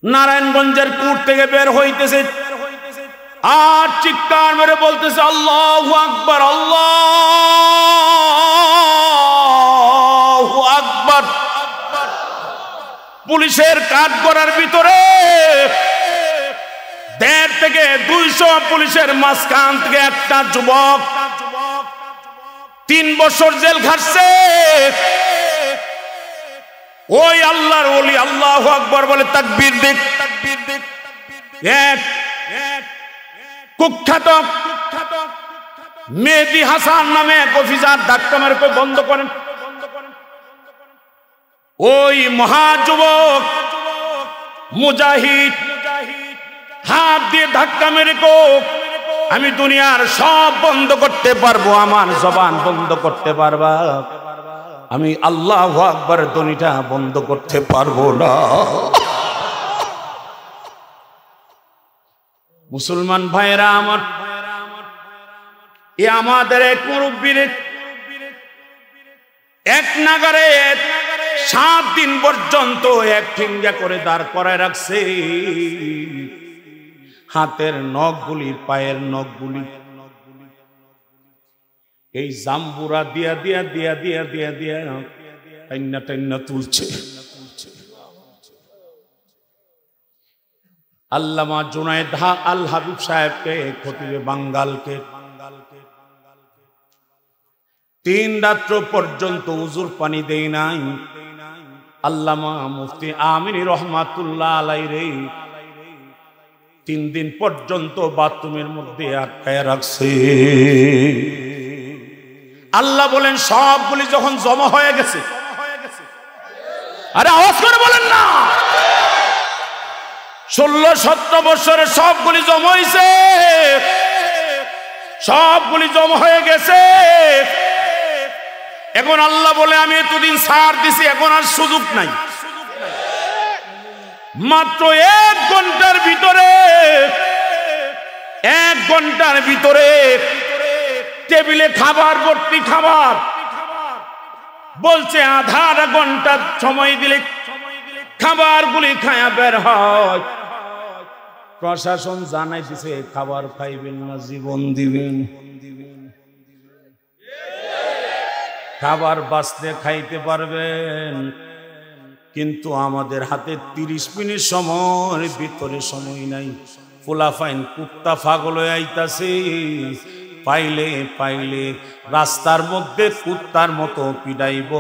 নারায়ণগঞ্জের কোর্ট থেকে বের হইতেছে আর চিৎকার মেরে বলতেছে আল্লাহু আকবার, আল্লাহু আকবার। পুলিশের কাঠগড়ার ভিতরে 150 থেকে 200 পুলিশের মাঝখান থেকে একটা যুবক 3 বছর জেল খাটছে। ওই আল্লাহর ওলি আল্লাহু আকবার বলে তাকবীর দিক। এক কুখ্যাত মেহেদী হাসান নামে এক অফিসার ধাক্কা মেরে কই বন্ধ করেন। ওই মহাযুবক মুজাহিদ হাত দিয়ে ধাক্কা মেরে কো আমি দুনিয়ার সব বন্ধ করতে পারবো, আমার জবান বন্ধ করতে পারবা, আমি আল্লাহু আকবার ধ্বনিটা বন্ধ করতে পারবো না। মুসলমান ভাইরা আমার, এ আমাদের এক মুরব্বীর এক নাগারে 7 দিন পর্যন্ত এক ফিঙ্গা করে দাঁড় করায় রাখছে। হাতের নখগুলি, পায়ের নখগুলি এই জাম্বুরা দিয়া দিয়া দিয়া দিয়া দিয়া দিয়া টাইনা টাইনা তুলছে। আল্লামা জুনায়েদ আল হাবিব সাহেবকে, খতিবে বাঙ্গালকে 3 রাত্র পর্যন্ত উজুর পানি দেই নাই। আল্লামা মুফতি আমিনী রহমাতুল্লাহ আলাইহি 3 দিন পর্যন্ত বাথরুমের মধ্যে আটকায় রাখছে। আল্লাহ বলেন সবগুলি যখন জমা হয়ে গেছে, আরে আওয়াজ করে বলেন না, 16-17 বছরে সবগুলি জমা হয়েছে, সবগুলি জমা হয়ে গেছে। এখন আল্লাহ বলে আমি এতদিন ছাড় দিছি, এখন আর সুযোগ নাই। মাত্র 1 ঘন্টার ভিতরে, 1 ঘন্টার ভিতরে টেবিলে খাবার ভর্তি খাবার, বলছে আধা ঘন্টা সময় দিলে খাবারগুলি খায়া বের হয়। প্রশাসন জানাই দিছে খাবার খাইবেন না জীবন দিবেন, খাবার বাঁচতে খাইতে পারবেন, কিন্তু আমাদের হাতে 30 মিনিট সময় ভিতরে সময় নাই। ফুলাফাইন কুত্তা পাগল হয়ে আইতাছে, পাইলে পাইলে রাস্তার মধ্যে কুত্তার মতো পিটাইব,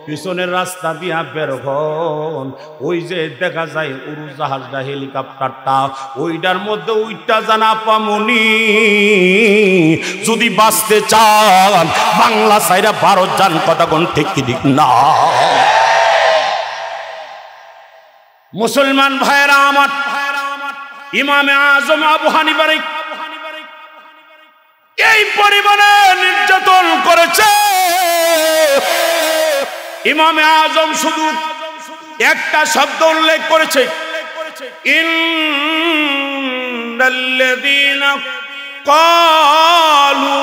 পিছনের রাস্তা দিয়া বের হন। ওই যে দেখা যায় উড়োজাহাজটা, হেলিকপ্টারটা, ওইটার মধ্যে ওইটা জানা পামুনি। যদি বাঁচতে চান বাংলা সাইরা ভারত যান, কথা কোন ঠিক কি ঠিক না? মুসলমান ভাইরা আমার, ইমামে আজম আবু হানিফার এই পরিমাণে নির্যাতন করেছে। ইমামে আজম শুধু একটা শব্দ উল্লেখ করেছে, ইন্নাল্লাযীনা ক্বালু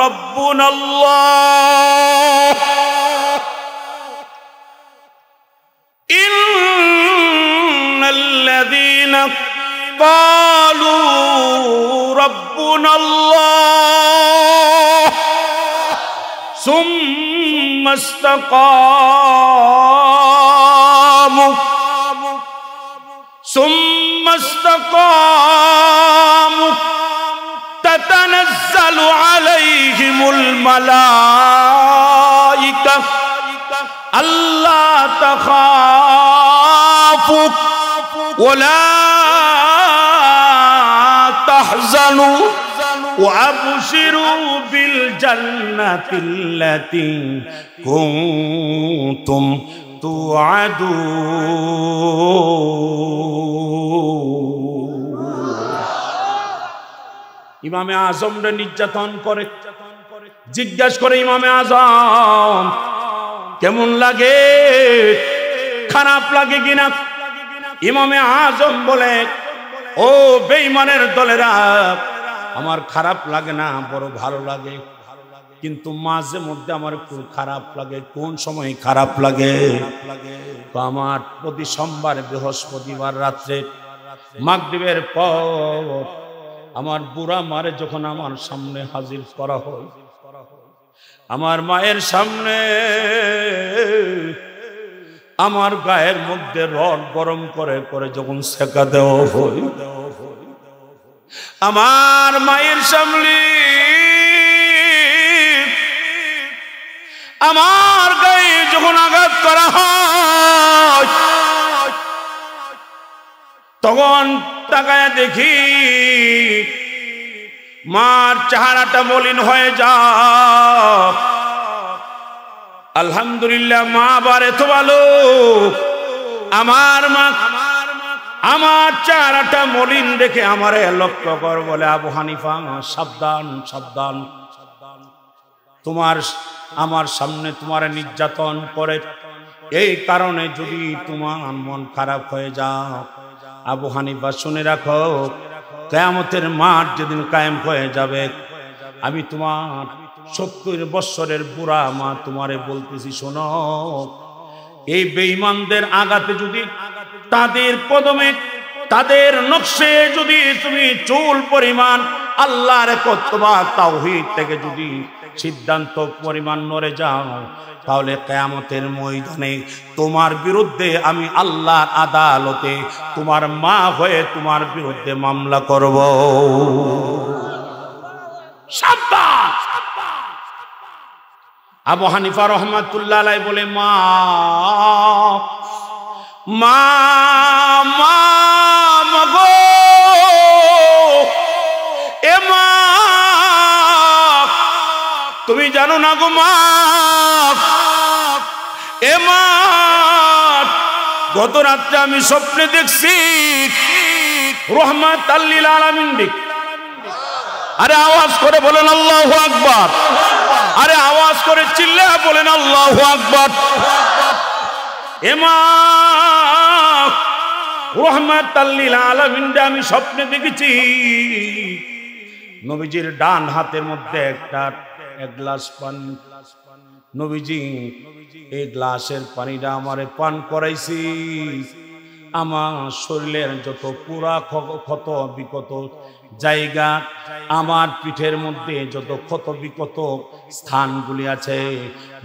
রাব্বুনাল্লাহ, ইন্নাল্লাযীনা ক্বালু রাব্বুনাল্লাহ সুম্মা ইসতাকামু তাতানাজ্জালু আলাইহিমুল মালায়েকা আল্লা তাখাফু ওয়ালা তাহজানু وأبشروا بالجنة التي كنتم توعدون। ইমামে আজমরে নির্যাতন করে, জিজ্ঞাসা করে ইমামে আজম কেমন লাগে, খারাপ লাগে কিনা? ইমামে আজম বলে, ও বেঈমানের দলেরা, আমার খারাপ লাগে না, বড় ভালো লাগে। কিন্তু মাঝে মধ্যে আমার খুব খারাপ লাগে। কোন সময় খারাপ লাগে? আমার প্রতি সোমবার বৃহস্পতিবার রাত্রে মাগরিবের পর আমার বুড়া মারে যখন আমার সামনে হাজির করা হয়, আমার মায়ের সামনে আমার গায়ের মধ্যে রড গরম করে করে যখন সেকা দেওয়া হয়, আমার মায়ের সামনে আমার গায়ে যখন আঘাত করা হয়, তখন তাকায় দেখি মার চেহারাটা মলিন হয়ে যায়। আলহামদুলিল্লাহ, মা আবার এত ভালো। আমার মা আমার চেহারাটা মলিন দেখে আমারে লক্ষ্য কর বলে, আবু হানিফা সাবধান সাবধান, তোমার আমার সামনে তোমার নির্যাতন করে, এই কারণে যদি তোমার মন খারাপ হয়ে যাও, আবু হানিফা শুনে রাখো, কিয়ামতের মাঠ যেদিন কায়েম হয়ে যাবে, আমি তোমার 70 বৎসরের বুড়া মা তোমারে বলতেছি, শোনো, এই বেঈমানদের আঘাতে যদি তাদের কদমে তাদের নকশে যদি তুমি চুল পরিমাণ আল্লাহর একত্ববা তাওহীদ থেকে যদি সিদ্ধান্ত পরিমাণ নড়ে যাও, তাহলে কিয়ামতের ময়দানে তোমার বিরুদ্ধে আমি আল্লাহর আদালতে তোমার মা হয়ে তোমার বিরুদ্ধে মামলা করব। সাবধান। আবু হানিফা রাহমাতুল্লাহ আলাইহি বলে, মা মা মা মগো, এ মা তুমি জানো না গো মা, এ মা গত রাত্রে আমি স্বপ্নে দেখছি রহমাতাল লিল আলামিন দিক। আরে আওয়াজ করে বলেন আল্লাহু আকবার, আরে আওয়াজ করে চিল্লায়া বলেন আল্লাহু আকবার। এ মা রহমাতাল লিল আলামিন আমি স্বপ্নে দেখেছি, নবীজির ডান হাতের মধ্যে এক গ্লাস পানি, নবীজি এই গ্লাসের পানিটা আমারে পান করাইছি। আমার শরীরের যত পুরা ক্ষত বিক্ষত জায়গা, আমার পিঠের মধ্যে যত ক্ষত বিক্ষত স্থানগুলি আছে,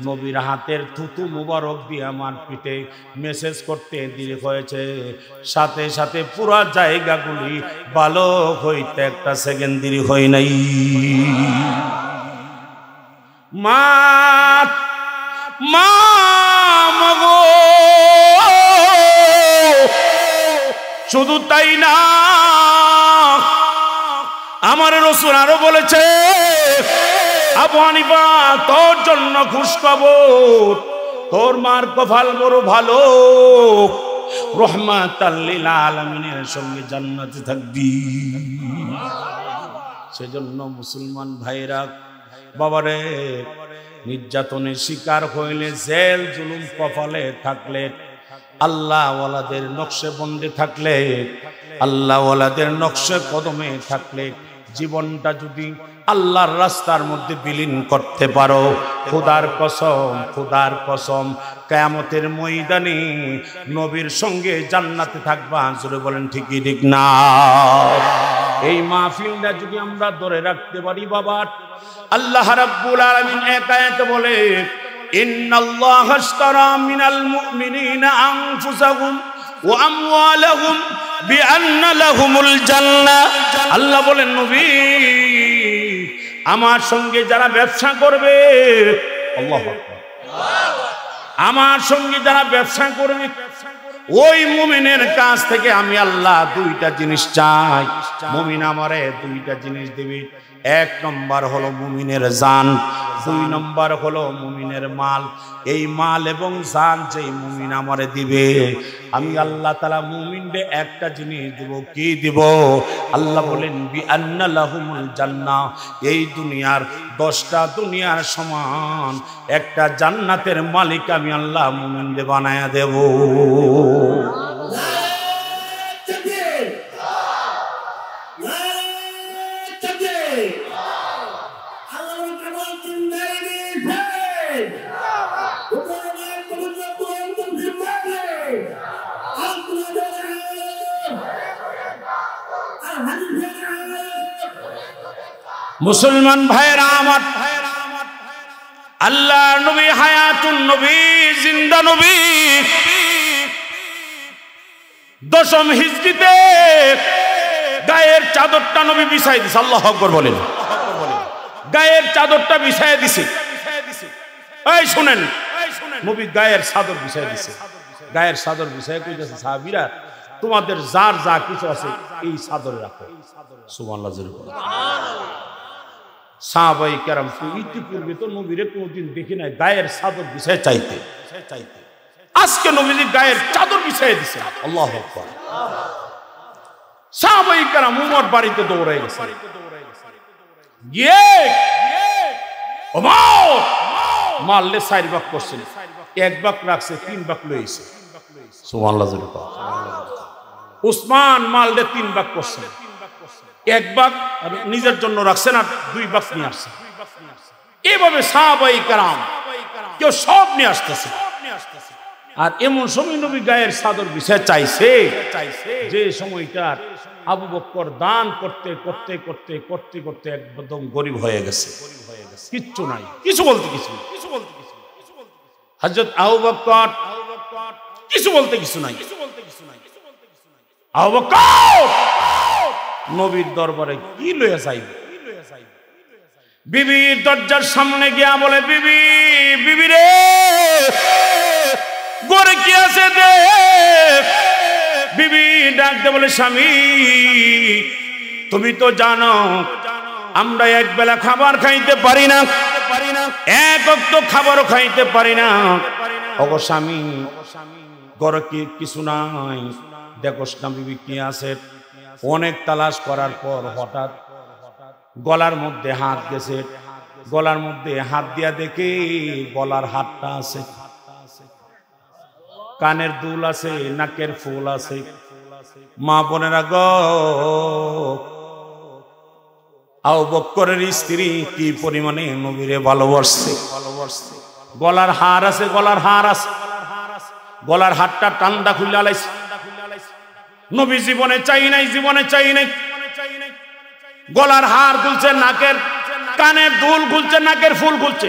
নবীর হাতের থুতু মুবারক দিয়ে আমার পিঠে মেসেজ করতে দেরি হয়েছে, সাথে সাথে পুরা জায়গাগুলি ভালো হইতে একটা সেকেন্ড দেরি হয় নাই। মা মা মগো, শুধু তাই না, আমার রাসূল আরো বলেছে, আবু হানিফা তোর জন্য খুশখবর, তোর মার কপাল বড় ভালো, রহমাতাল লিল আলামিনের সঙ্গে জান্নাতে থাকবি। সেজন্য মুসলমান ভাইরা, বাবারে, নির্যাতনের শিকার হইলে, জেল জুলুম কপালে থাকলে, আল্লাহ ওয়ালাদের নকশে বন্দে থাকলে, আল্লাহ ওয়ালাদের নকশে কদমে থাকলে, জীবনটা যদি আল্লাহর রাস্তার মধ্যে বিলীন করতে পারো, খোদার কসম খোদার কসম, কিয়ামতের ময়দানে নবীর সঙ্গে জান্নাতে থাকবা। জোরে বলেন ঠিকই ঠিক না? এই মাহফিলটা যদি আমরা ধরে রাখতে পারি বাবা, আল্লাহ রাব্বুল আলামিন এক আয়াতে বলে, ইন্নাল্লাহা আশতারা মিনাল মুমিনিনা আনফুসাহুম ওয়া আমওয়ালাহুম বিআন্না লাহুমুল জান্নাহ। আল্লাহ বলেন, নবী, আমার সঙ্গে যারা ব্যবসা করবে, আল্লাহু আকবার, আমার সঙ্গে যারা ব্যবসা করবে, ওই মুমিনের কাছ থেকে আমি আল্লাহ দুইটা জিনিস চাই। মুমিন আমারে দুইটা জিনিস দিবে। এক নম্বর হলো মুমিনের জান, দুই নম্বর হলো মুমিনের মাল। এই মাল এবং জান যেই মুমিন আমারে দিবে, আমি আল্লাহ তাআলা মুমিনকে একটা জিনিস দিব। কি দিব? আল্লাহ বলেন, বিআন্না লাহুমুল জান্নাহ। এই দুনিয়ার 10টা দুনিয়ার সমান একটা জান্নাতের মালিক আমি আল্লাহ মুমিনকে বানায়া দেব। Allah মুসলমান ভাইরা আমার, আল্লাহ নবী হায়াতুন নবী, জিন্দা নবী, দশম হিজরিতে গায়ের চাদরটা নবী বিছাই দিছে। আল্লাহু আকবার বলেন। গায়ের চাদরটা বিছাই দিছে। এই শুনেন, নবী গায়ের চাদর বিছাই দিছে। গায়ের চাদর বিছাই কইতেছে সাহাবীরা, তোমাদের যার যা কিছু আছে এই চাদরে রাখো। সুবহানাল্লাহ জোরে বলেন। সাহাবায়ে কেরাম তো ইতিপূর্বে তো নবীরে কোনদিন দেখি নাই গায়ের চাদর বিছাই চাইতে। আজকে নবীজি গায়ের চাদর বিছাই দিছে। আল্লাহু আকবার। সাহাবায়ে কেরাম উমর বাড়িতে দৌড়ায় গেছে। গিয়ে ওমর মারলে 4 ভাগ করছেন, 1 ভাগ রাখছে, 3 ভাগ লইছে। সুবহানাল্লাহ জোরে বলেন। উসমান মারলে 3 ভাগ করছেন, 1 ভাগ নিজের জন্য রাখছেন আর 2 ভাগ নিয়ে আসছেন। এইভাবে সাহাবায়ে কেরাম কেউ সব নিয়ে আসতেছে। আর এমন সময় নবী গায়ের চাদর বিছায় চাইছে যে সময়টার আবু বকর দান করতে করতে করতে করতে করতে একদম গরিব হয়ে গেছে, কিচ্ছু নাই, কিছু বলতে কিছু, হযরত আবু বকর কিছু বলতে কিছু নাই। আবু বকর নবীর দরবারে কি লইয়া যাইবে? বিবির দরজার সামনে গিয়া বলে, বিবি, বিবি রে, ঘরে কি আছে দেখ। বিবি ডাক দে বলে, স্বামী তুমি তো জানো আমরা এক বেলা খাবার খাইতে পারি না, এক ওয়াক্ত খাবারও খাইতে পারি না। ওগো স্বামী, ঘরে কি কিছু নাই? দেখোস না বিবি কি আছে। অনেক তালাশ করার পর হঠাৎ গলার মধ্যে হাত গেছে। গলার মধ্যে হাত দিয়া দেখে গলার হাতটা আছে, কানের দুল আছে, নাকের ফুল আছে। মা বোনেরা গো, আবু বকরের স্ত্রী কি পরিমাণে নবীরে ভালোবাসছে। গলার হার আছে, গলার হার আছে, গলার হারটা টান্দা খুলে আলাইছে। নবী জীবনে চাই নাই, জীবনে চাই নাই। গলার হার খুলছে, নাকের কানের দুল খুলছে, নাকের ফুল খুলছে।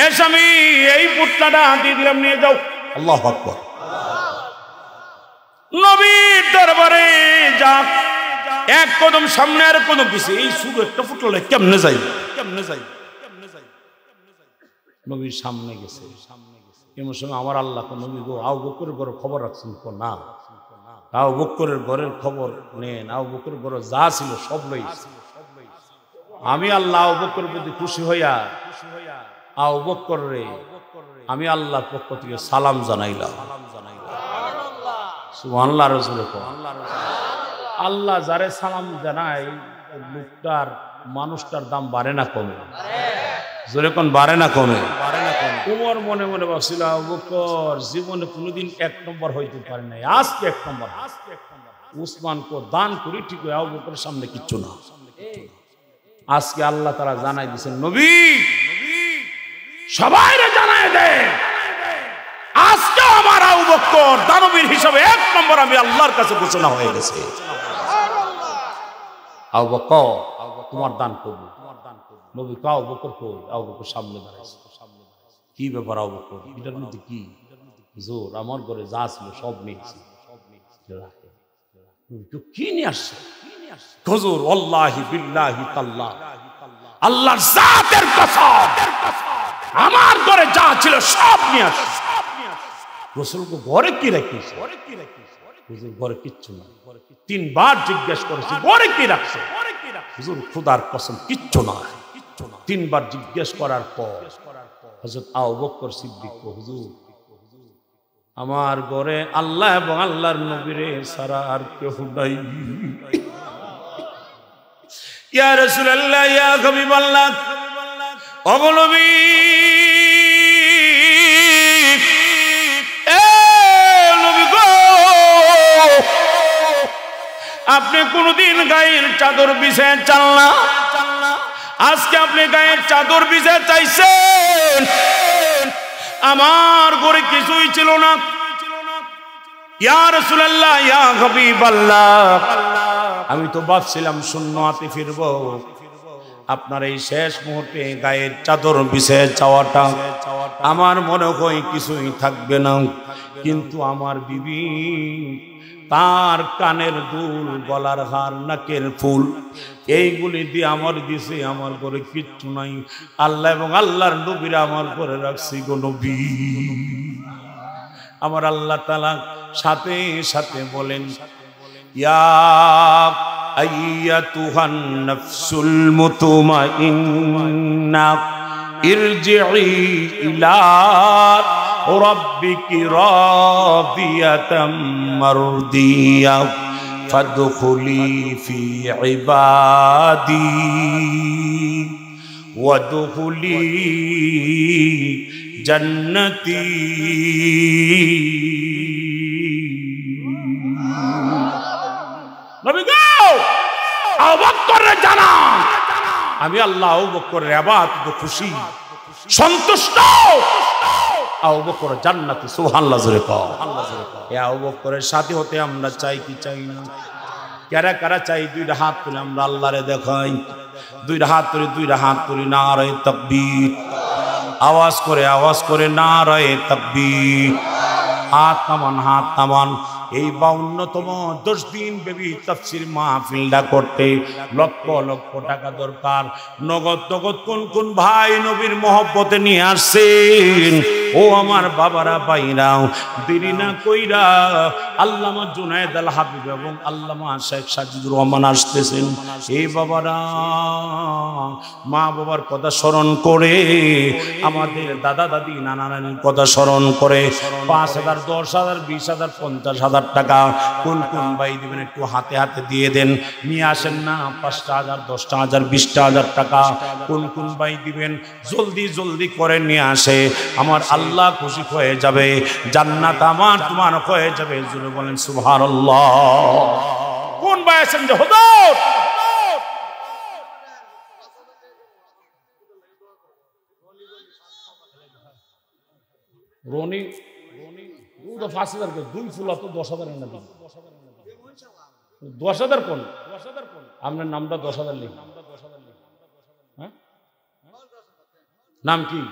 এ স্বামী, এই পুতলাটা দিয়ে দিলাম, নিয়ে যাও। আল্লাহু আকবার। নবীর দরবারে যা, এক কদম সামনে আর কদম পিছে। এই শুধু একটা পুতলা কেমনে যাই, কেমনে যাই। নবীর সামনে গেছে। এমন সময় আমার আল্লাহ নবী গো, আবু বকরের ঘরের খবর রাখছেন? না, আবু বকরের ঘরের খবর নেন। আবু বকরের ঘরে যা ছিল সব লইছে। আমি আল্লাহ আবু বকরের প্রতি খুশি হইয়া আবু বকর রে আমি আল্লাহর পক্ষ থেকে সালাম জানাইলাম। সুবহানাল্লাহ। রাসূল আল্লাহ যারে সালাম জানায় লোকটার, মানুষটার দাম বাড়ে না কমে? জোরে কোন বাড়ে না কমে? উমর মনে মনে ভাবছিল আবু বকর জীবনে কোনোদিন 1 নম্বর হইতে পারে নাই, আজকে 1 নম্বর। উসমান কো দান করি ঠিক হয়, আবু বকরের সামনে কিচ্ছু না। আজকে আল্লাহ তাআলা জানাই দিয়েছেন, নবী সবাইরে জানাই দেন, আজকে আমার আবু বকর দানবীর হিসাবে 1 নম্বর আমি আল্লাহর কাছে ঘোষণা হয়ে গেছে। আবু বকর তোমার দান করব। নবী কও, আবু বকর কই? আবু বকর সামনে দাঁড়াইছে। কি ব্যাপার আবু বকর? এটার মধ্যে কি? হুজুর আমার ঘরে যা ছিল সব নিয়েছি। কি নিয়ে আসছে হুজুর? ওয়াল্লাহি বিল্লাহি তাল্লাহ, আল্লাহর জাতের কসম, আমার ঘরে যা ছিল সব নিয়ে আসছে। রাসূল কো ঘরে কি রাখিস? হুজুর ঘরে কিচ্ছু না। 3 বার জিজ্ঞেস করেছি ঘরে কি রাখছে? হুজুর খোদার কসম কিচ্ছু না। 3 বার জিজ্ঞেস করার পর হযরত আবু বকর সিদ্দিক কো, হুজুর আমার ঘরে আল্লাহ এবং আল্লাহর নবীরে ছাড়া আর কেউ নাই। ইয়া রাসূলুল্লাহ, ইয়া হাবিবাল্লাহ, ওগো নবী, আপনি কোনদিন গায়ের চাদর বিছায় চান না, আজকে আপনি গায়ের চাদর বিছায় চাইছেন। আমার ঘরে কিছুই ছিল না। ইয়া রাসূলুল্লাহ, ইয়া হাবিবাল্লাহ, আমি তো ভাবছিলাম শূন্য হাতে ফিরবো। আপনার এই শেষ মুহূর্তে গায়ের চাদর বিছিয়ে যাওয়াটা আমার মনে হয় কিছুই থাকবে না, কিন্তু আমার বিবি তার কানের দুল, গলার হার, নাকের ফুল এইগুলি দিয়ে আমার দিছে। আমার ঘরে কিচ্ছু নাই, আল্লাহ এবং আল্লাহর নবীরা আমার ঘরে রাখছি গো নবী। আমার আল্লাহ তাআলা সাথে সাথে বলেন, ইয়া আইয়াতুহান নাফসুল মুতমাইন্না ইরজিই ইলা রাব্বিকি রাদিয়াতাম মারদিয়া ফাদখুলি ফি ইবাদি ওয়াদখুলি জান্নাতি। নবী গো, আবু বকরের জানান আমি আল্লাহ আবু বকরের ইবাদত খুশি সন্তুষ্ট। আবু বকর জান্নাতে, সুবহানাল্লাহ জোরে কও। এই আবু বকরের সাথে হতে আমরা চাই কি চাই না? কারা কারা চাই? দুইটা হাত তুলে আমরা আল্লাহরে দেখাই। দুইটা হাত তুলি নারে তাকবীর, আওয়াজ করে নারে তাকবীর। হাত নামান। এই 52তম 10 দিন ব্যাপী তাফসীর মাহফিলটা করতে লক্ষ লক্ষ টাকা দরকার। নগদ কোন ভাই নবীর মহব্বতে নিয়ে আসছেন। ও আমার বাবারা, বাইরাও দেরি না কইরা আল্লামা জুনায়েদ আল হাবিব এবং আল্লামা শেখ সাজিদুর রহমান আসতেছেন। এই বাবারা মা বাবার কথা স্মরণ করে, আমাদের দাদা দাদি নানা নানির কথা স্মরণ করে 5,000, 10,000, 20,000, 50,000 টাকা কোন ভাই দিবেন একটু হাতে হাতে দিয়ে দেন। নিয়ে আসেন না 5,000, 10,000, 20,000 টাকা কোন ভাই দিবেন, জলদি করে নিয়ে আসে। আমার আল্লাহ খুশি হয়ে যাবে, জান্নাত আমার তোমার হয়ে যাবে। জোরে বলেন সুবহানাল্লাহ। কোন ভাই আছেন যে হুজুর রনি 5,000 করে 2 ফুলা তো 10,000 না দিন। 10,000 কোন আপনার নামটা 10,000 লিখ। হ্যাঁ, নাম কি?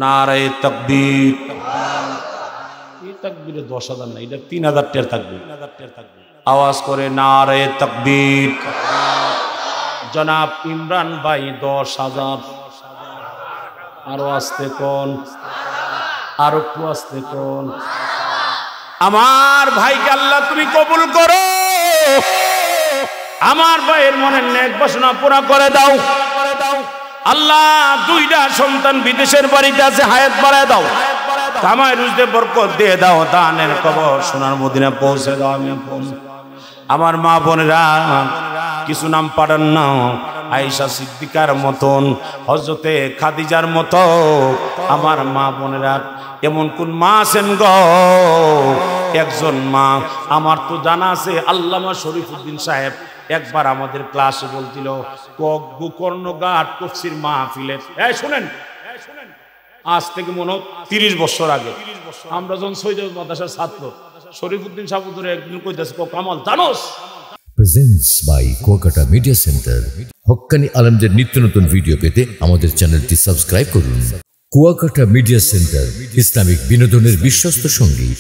নারে তাকবীর। এই তাকবীরে 10,000 না, এটা 3,000 টাকা থাকবে। আওয়াজ করে নারে তাকবীর। জনাব ইমরান ভাই 10,000। আরো আসতে কোন, আরো একটু আসতে কোন। আমার ভাইকে আল্লাহ তুমি কবুল করো। আমার ভাইয়ের মনের নেক বাসনা পুরা করে দাও। আল্লাহ 2টা সন্তান বিদেশের বাড়িতে আছে, হায়াত বাড়ায় দাও, কামাই রুজতে বরকত দিয়ে দাও, দানের কবর সোনার মদিনা পৌঁছে দাও। আমার মা বোনেরা কিছু নাম পাঠান না, আয়েশা সিদ্দিকার মতন, হযরতে খাদিজার মতো আমার মা বোনেরা এমন কোন মা আছেন গো? একজন মা আমার তো জানা আছে, আল্লামা শরীফুদ্দিন সাহেব একবার আমাদের ক্লাসে বলছিল, গোকর্ণঘাট তাফসীর মাহফিলে, শুনেন আজ থেকে মনে হয় 30 বছর আগে আমরা যখন সৈয়দ মাদ্রাসার ছাত্র, শরীফুদ্দিন সাহেব ধরে একদিন কইতেছে, কামাল জানোস presents by Kuakata media centre. হক্কানি আলেমদের নিত্য নতুন ভিডিও পেতে আমাদের চ্যানেলটি সাবস্ক্রাইব করুন। কুয়াকাটা মিডিয়া সেন্টার, ইসলামিক বিনোদনের বিশ্বস্ত সঙ্গী।